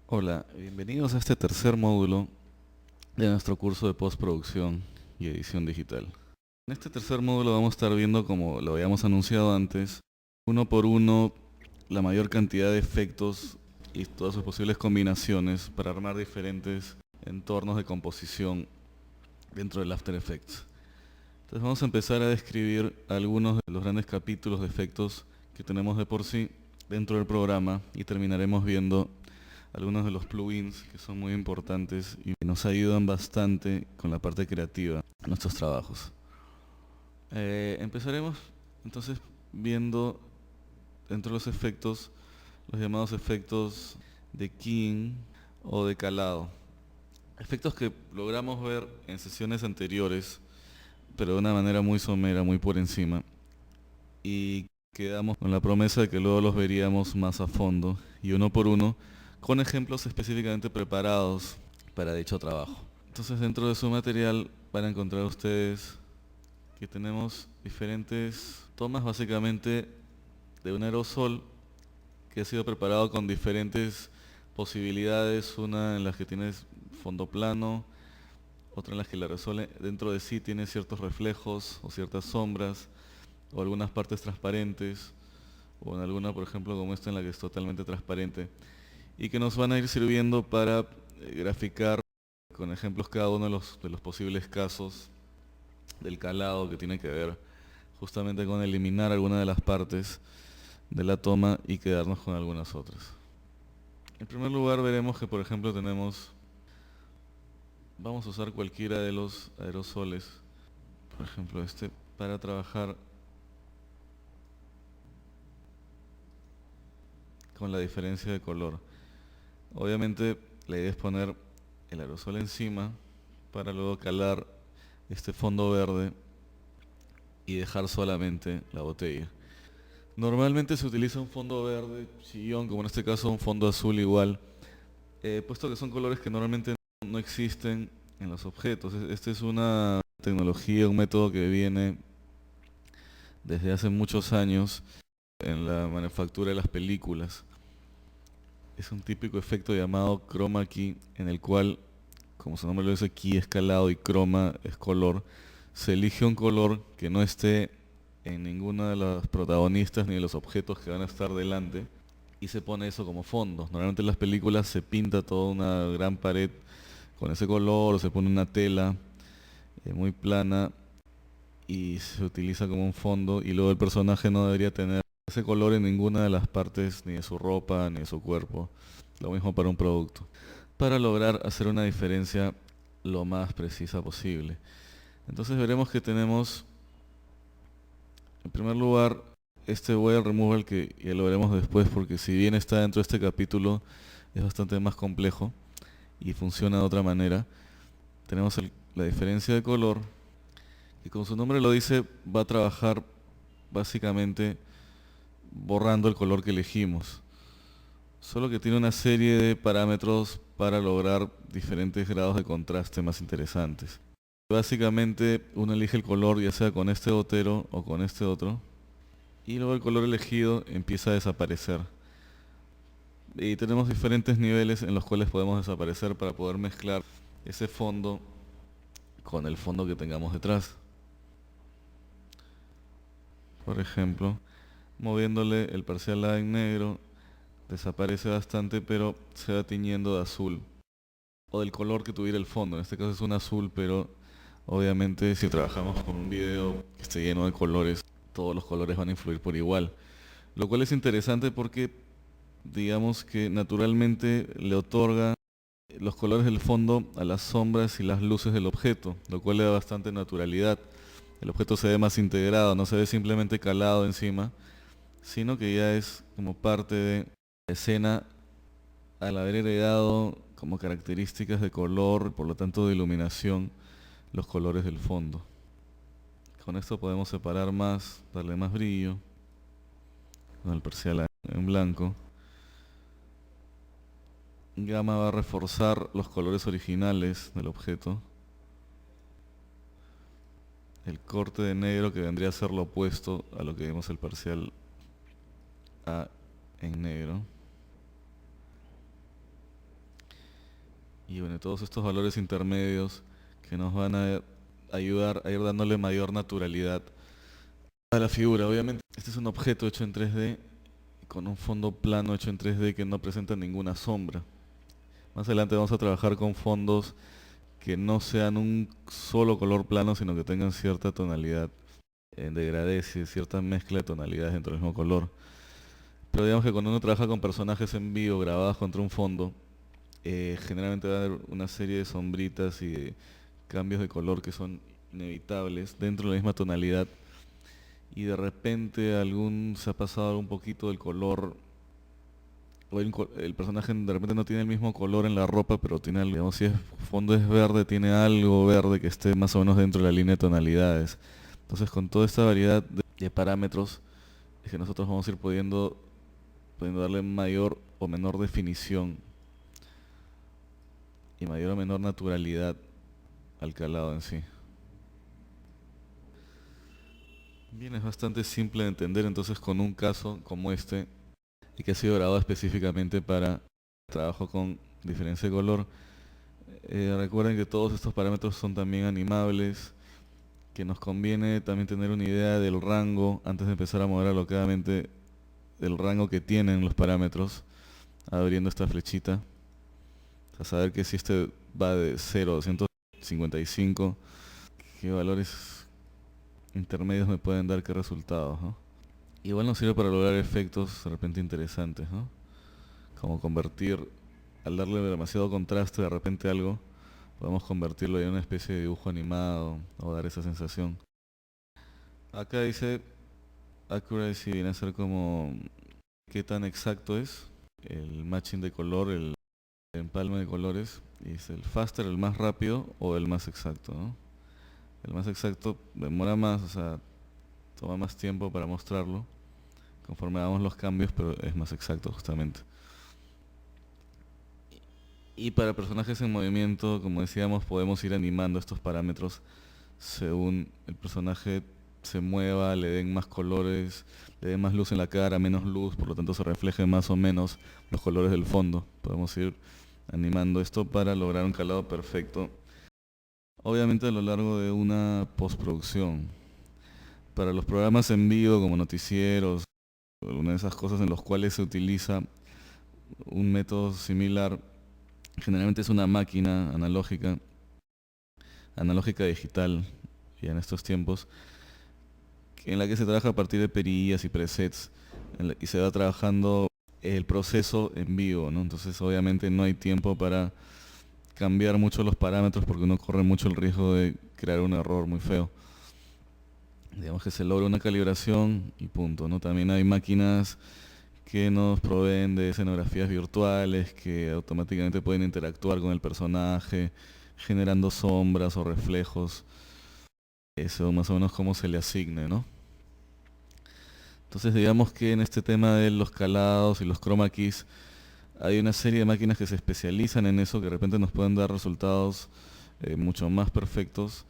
Hola, bienvenidos a este tercer módulo de nuestro curso de postproducción y edición digital. En este tercer módulo vamos a estar viendo, como lo habíamos anunciado antes, uno por uno la mayor cantidad de efectos y todas sus posibles combinaciones para armar diferentes entornos de composición dentro del After Effects. Entonces vamos a empezar a describir algunos de los grandes capítulos de efectos que tenemos de por sí dentro del programa y terminaremos viendo algunos de los plugins que son muy importantes y nos ayudan bastante con la parte creativa en nuestros trabajos. Empezaremos entonces viendo dentro de los efectos los llamados efectos de keying o de calado. Efectos que logramos ver en sesiones anteriores, pero de una manera muy somera, muy por encima, y quedamos con la promesa de que luego los veríamos más a fondo y uno por uno con ejemplos específicamente preparados para dicho trabajo. Entonces, dentro de su material van a encontrar ustedes que tenemos diferentes tomas básicamente de un aerosol que ha sido preparado con diferentes posibilidades, una en las que tienes fondo plano, otra en las que el aerosol dentro de sí tiene ciertos reflejos o ciertas sombras o algunas partes transparentes, o en alguna, por ejemplo, como esta en la que es totalmente transparente, y que nos van a ir sirviendo para graficar con ejemplos cada uno de los posibles casos del calado, que tiene que ver justamente con eliminar alguna de las partes de la toma y quedarnos con algunas otras. En primer lugar veremos que, por ejemplo, vamos a usar cualquiera de los aerosoles, por ejemplo este, para trabajar con la diferencia de color. Obviamente la idea es poner el aerosol encima para luego calar este fondo verde y dejar solamente la botella. Normalmente se utiliza un fondo verde sillón, como en este caso un fondo azul igual, puesto que son colores que normalmente no existen en los objetos. Esta es una tecnología, un método que viene desde hace muchos años en la manufactura de las películas. Es un típico efecto llamado chroma key, en el cual, como su nombre lo dice, key es calado y chroma es color. Se elige un color que no esté en ninguna de las protagonistas ni de los objetos que van a estar delante y se pone eso como fondo. Normalmente en las películas se pinta toda una gran pared con ese color o se pone una tela muy plana y se utiliza como un fondo, y luego el personaje no debería tener ese color en ninguna de las partes, ni de su ropa, ni de su cuerpo. Lo mismo para un producto, para lograr hacer una diferencia lo más precisa posible. Entonces veremos que tenemos, en primer lugar, este wire removal, que ya lo veremos después, porque si bien está dentro de este capítulo, es bastante más complejo y funciona de otra manera. Tenemos la diferencia de color, que como su nombre lo dice, va a trabajar básicamente borrando el color que elegimos. Solo que tiene una serie de parámetros para lograr diferentes grados de contraste más interesantes. Básicamente uno elige el color ya sea con este gotero o con este otro, y luego el color elegido empieza a desaparecer. Y tenemos diferentes niveles en los cuales podemos desaparecer para poder mezclar ese fondo con el fondo que tengamos detrás. Por ejemplo, moviéndole el parcial A en negro, desaparece bastante, pero se va tiñendo de azul o del color que tuviera el fondo. En este caso es un azul, pero obviamente si trabajamos con un video que esté lleno de colores, todos los colores van a influir por igual. Lo cual es interesante porque digamos que naturalmente le otorga los colores del fondo a las sombras y las luces del objeto, lo cual le da bastante naturalidad. El objeto se ve más integrado, no se ve simplemente calado encima, sino que ya es como parte de la escena al haber heredado como características de color, por lo tanto de iluminación, los colores del fondo. Con esto podemos separar más, darle más brillo, con el parcial en blanco. Gamma va a reforzar los colores originales del objeto. El corte de negro, que vendría a ser lo opuesto a lo que vemos el parcial A en negro. Y bueno, todos estos valores intermedios que nos van a ayudar a ir dándole mayor naturalidad a la figura. Obviamente, este es un objeto hecho en 3D con un fondo plano hecho en 3D que no presenta ninguna sombra. Más adelante vamos a trabajar con fondos que no sean un solo color plano, sino que tengan cierta tonalidad en degradés y cierta mezcla de tonalidades dentro del mismo color. Pero digamos que cuando uno trabaja con personajes en vivo grabados contra un fondo, generalmente va a haber una serie de sombritas y de cambios de color que son inevitables dentro de la misma tonalidad, y de repente se ha pasado un poquito del color, o el personaje de repente no tiene el mismo color en la ropa, pero tiene algo, digamos, si el fondo es verde, tiene algo verde que esté más o menos dentro de la línea de tonalidades. Entonces, con toda esta variedad de parámetros, es que nosotros vamos a ir pudiendo darle mayor o menor definición y mayor o menor naturalidad al calado en sí. Bien, es bastante simple de entender entonces con un caso como este, y que ha sido grabado específicamente para trabajo con diferencia de color. Recuerden que todos estos parámetros son también animables, que nos conviene también tener una idea del rango antes de empezar a mover alocadamente, del rango que tienen los parámetros, abriendo esta flechita. O sea, saber que si este va de 0 a 255, qué valores intermedios me pueden dar, qué resultados, ¿no? Igual nos sirve para lograr efectos de repente interesantes, ¿no? Como convertir, al darle demasiado contraste de repente a algo, podemos convertirlo en una especie de dibujo animado o dar esa sensación. Acá dice accuracy, viene a ser como qué tan exacto es el matching de color, el empalme de colores. Y dice el faster, el más rápido o el más exacto, ¿no? El más exacto demora más, o sea, toma más tiempo para mostrarlo conforme hagamos los cambios, pero es más exacto justamente. Y para personajes en movimiento, como decíamos, podemos ir animando estos parámetros según el personaje se mueva, le den más colores, le den más luz en la cara, menos luz, por lo tanto se refleje más o menos los colores del fondo. Podemos ir animando esto para lograr un calado perfecto, obviamente a lo largo de una postproducción. Para los programas en vivo como noticieros, una de esas cosas en los cuales se utiliza un método similar, generalmente es una máquina analógica digital, y en estos tiempos, en la que se trabaja a partir de perillas y presets, y se va trabajando el proceso en vivo, ¿no? Entonces obviamente no hay tiempo para cambiar mucho los parámetros porque uno corre mucho el riesgo de crear un error muy feo. Digamos que se logra una calibración y punto, ¿no? También hay máquinas que nos proveen de escenografías virtuales que automáticamente pueden interactuar con el personaje, generando sombras o reflejos. Eso más o menos como se le asigne, ¿no? Entonces digamos que en este tema de los calados y los chroma keys hay una serie de máquinas que se especializan en eso, que de repente nos pueden dar resultados mucho más perfectos,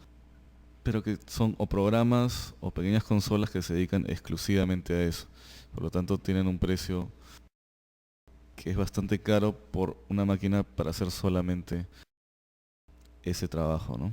pero que son o programas o pequeñas consolas que se dedican exclusivamente a eso. Por lo tanto tienen un precio que es bastante caro por una máquina para hacer solamente ese trabajo, ¿no?